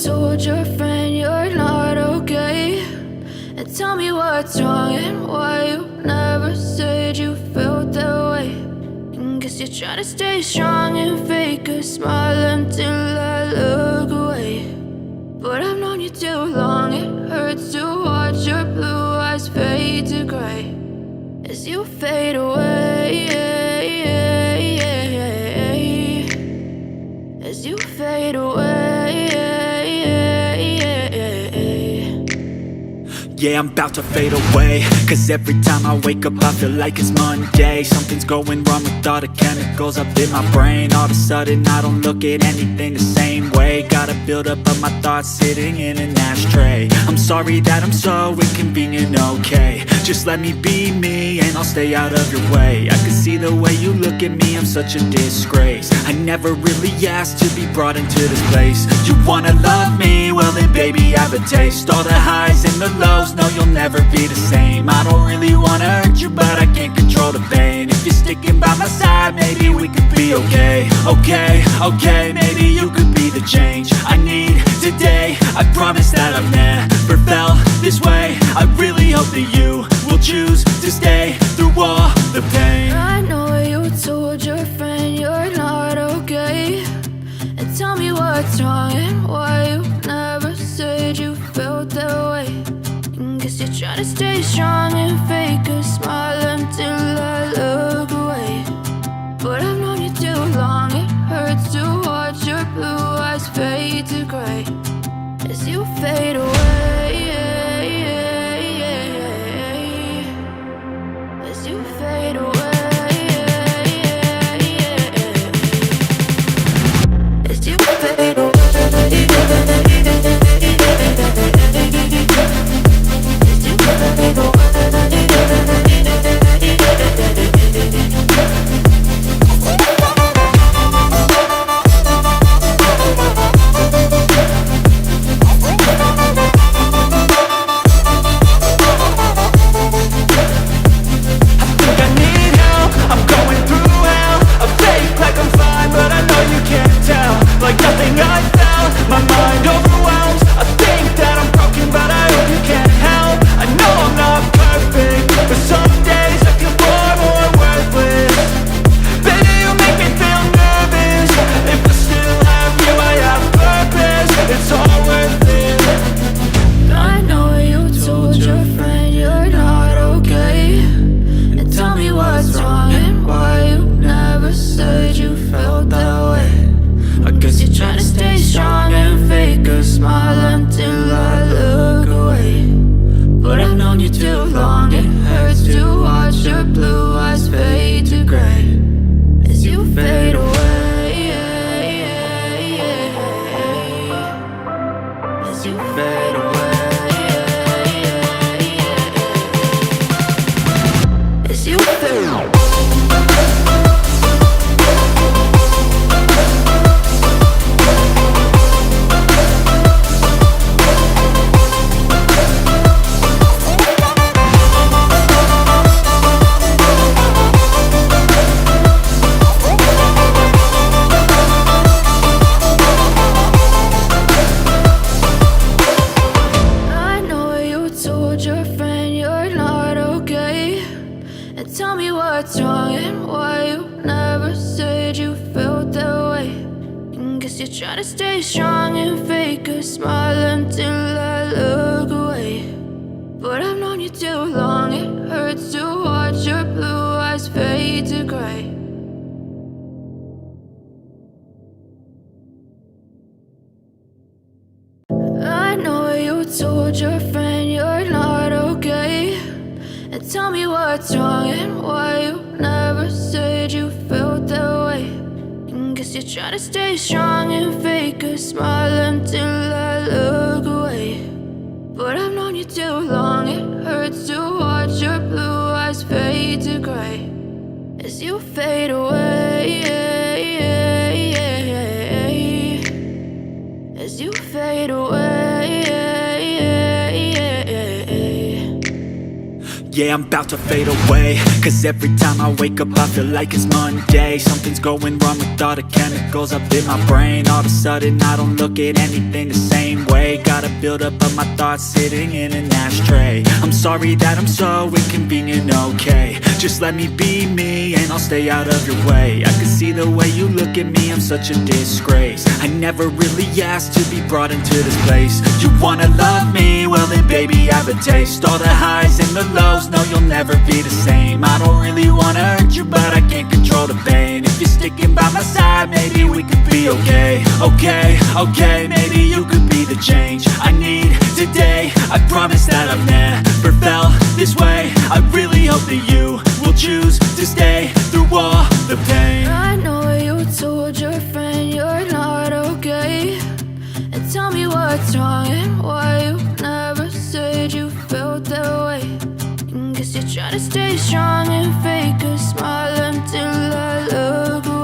told your friend you're not okay, and tell me what's wrong and why you never said you felt that way. And guess you're trying to stay strong and fake a smile until I look away. But I've known you too long, it hurts to watch your blue eyes fade to gray as you fade away, as you fade away. Yeah, I'm about to fade away, cause every time I wake up I feel like it's Monday. Something's going wrong with all the chemicals up in my brain. All of a sudden I don't look at anything the same way. Got a build up of my thoughts sitting in an ashtray. I'm sorry that I'm so inconvenient, okay. Just let me be me and I'll stay out of your way. I can see the way you look at me, I'm such a disgrace. I never really asked to be brought into this place. You wanna love me? Well then baby have a taste. All the highs and the lows, no you'll never be the same. I don't really wanna hurt you but I can't control the pain. If you're sticking by my side maybe we could be okay. Okay, maybe you could be the change I need today. I promise that I've never felt this way. I really hope that you will choose to stay through all the pain. I know you told your friend you're not okay, and tell me what's wrong and why you never said you felt that way. And guess you're trying to stay strong and fake a smile until I look away. But I've known you too long, it hurts to watch your blue eyes fade to gray as you fade away, as you fade away, as you fade away. Yeah, I'm about to fade away, cause every time I wake up I feel like it's Monday. Something's going wrong with all the chemicals up in my brain. All of a sudden I don't look at anything the same way. Gotta build up of my thoughts sitting in an ashtray. I'm sorry that I'm so inconvenient, okay. Just let me be me and I'll stay out of your way. I can see the way you look at me, I'm such a disgrace. I never really asked to be brought into this place. You wanna love me? Well then baby I have a taste. All the highs and the lows, no you'll never be the same. I don't really wanna hurt you but I can't control the pain. If you're sticking by my side maybe we could be okay. Okay, maybe you could be the change I need today. I promise that I've never felt this way. I really hope that you will choose to stay through all the pain. I know you told your friend you're not okay, and tell me what's wrong and why you never said you felt that way. And guess you're trying to stay strong and fake a smile until I look away.